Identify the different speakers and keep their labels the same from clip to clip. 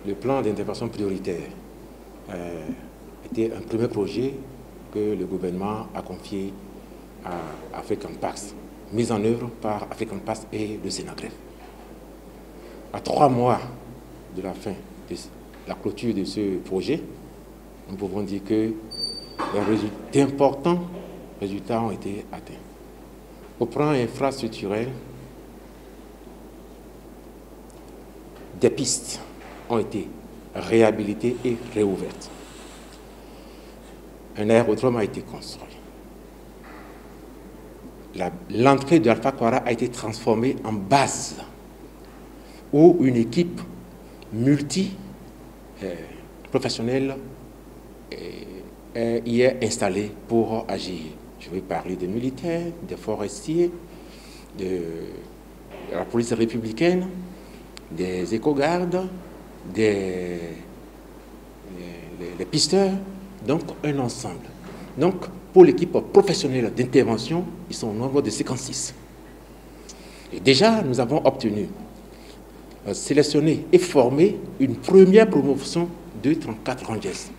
Speaker 1: le plan d'intervention prioritaire était un premier projet que le gouvernement a confié à African Pax, mis en œuvre par African Pax et le Sénagref. À 3 mois de la fin de la clôture de ce projet, nous pouvons dire que d'importants résultats ont été atteints. Au plan infrastructurel, des pistes ont été réhabilitées et réouvertes. Un aérodrome a été construit. L'entrée de Alpha Quara a été transformée en base où une équipe multi-professionnelle y est installée pour agir. Je vais parler des militaires, des forestiers, de la police républicaine, des éco-gardes, des pisteurs, donc un ensemble. Donc, pour l'équipe professionnelle d'intervention, ils sont au nombre de 56. Et déjà, nous avons obtenu, sélectionné et formé une première promotion de 34 rangers.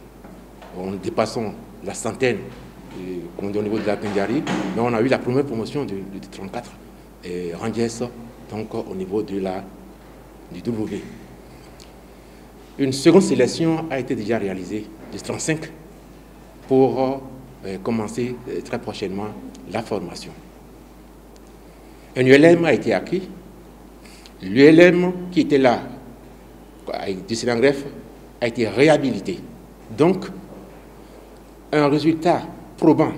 Speaker 1: En dépassant la centaine au niveau de la Pendjari, mais on a eu la première promotion de 34 rangers, donc au niveau de du W. Une seconde sélection a été déjà réalisée de 35 pour commencer très prochainement la formation. Un ULM a été acquis. L'ULM qui était là, avec du Sénagref, a été réhabilité. Donc, un résultat probant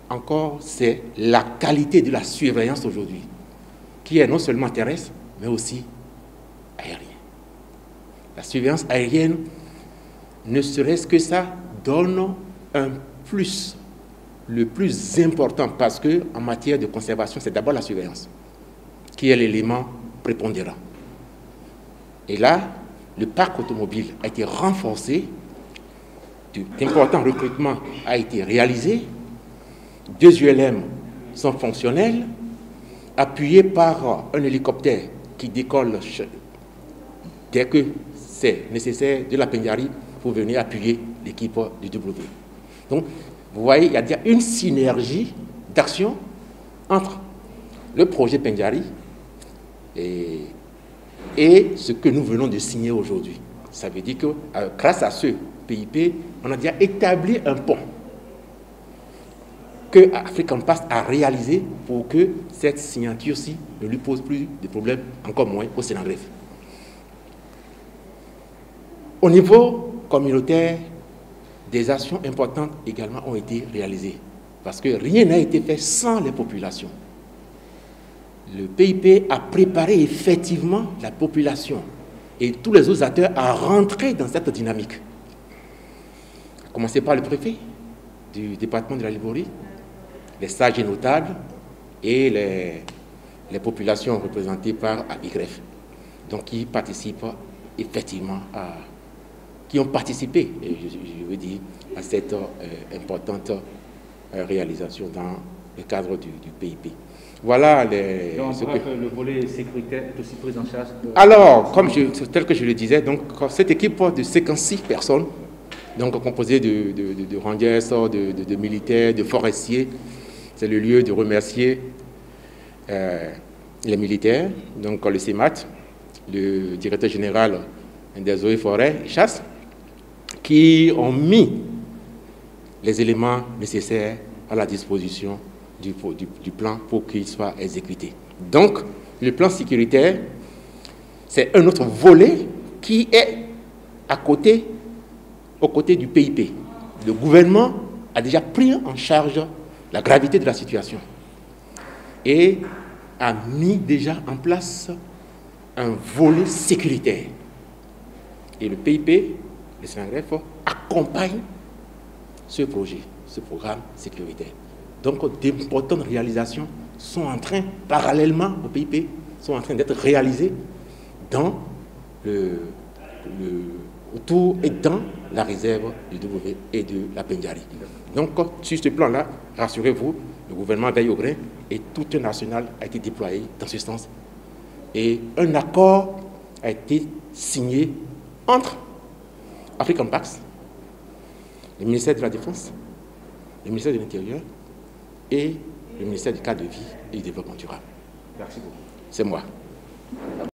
Speaker 1: encore, c'est la qualité de la surveillance aujourd'hui, qui est non seulement terrestre, mais aussi aérienne. La surveillance aérienne, ne serait-ce que ça, donne un plus, le plus important, parce qu'en matière de conservation, c'est d'abord la surveillance, qui est l'élément prépondérant. Et là, le parc automobile a été renforcé, d'importants recrutements a été réalisé, 2 ULM sont fonctionnels, appuyés par un hélicoptère qui décolle dès que c'est nécessaire de la Pendjari pour venir appuyer l'équipe du W. Donc, vous voyez, il y a déjà une synergie d'action entre le projet Pendjari et ce que nous venons de signer aujourd'hui. Ça veut dire que grâce à ce PIP, on a déjà établi un pont que African Pax a réalisé pour que cette signature-ci ne lui pose plus de problèmes, encore moins au Sénagref. Au niveau communautaire, des actions importantes également ont été réalisées, parce que rien n'a été fait sans les populations. Le PIP a préparé effectivement la population et tous les autres acteurs à rentrer dans cette dynamique. À commencer par le préfet du département de la Liborie, les sages et notables et les populations représentées par ABIGREF, donc qui participent effectivement qui ont participé, je veux dire, à cette importante réalisation dans le cadre du PIP. Voilà les...
Speaker 2: Donc, on voit que le volet sécuritaire est aussi pris en charge.
Speaker 1: Alors, tel que je le disais, donc, cette équipe de 56 personnes, donc composée de rangers, de militaires, de forestiers, c'est le lieu de remercier les militaires, donc le CEMAT, le directeur général des eaux et forêts, chasse, qui ont mis les éléments nécessaires à la disposition du plan pour qu'il soit exécuté. Donc, le plan sécuritaire, c'est un autre volet qui est aux côtés du PIP. Le gouvernement a déjà pris en charge la gravité de la situation et a mis déjà en place un volet sécuritaire. Et le PIP, le Sénagref, accompagne ce projet, ce programme sécuritaire. Donc, d'importantes réalisations sont en train, parallèlement au PIP, sont en train d'être réalisées dans autour et dans la réserve du W et de la Pendjari. Donc, sur ce plan-là, rassurez-vous, le gouvernement veille au grain et tout un national a été déployé dans ce sens. Et un accord a été signé entre African Pax, le ministère de la Défense, le ministère de l'Intérieur et le ministère du cadre de vie et du développement durable.
Speaker 2: Merci beaucoup.
Speaker 1: C'est moi.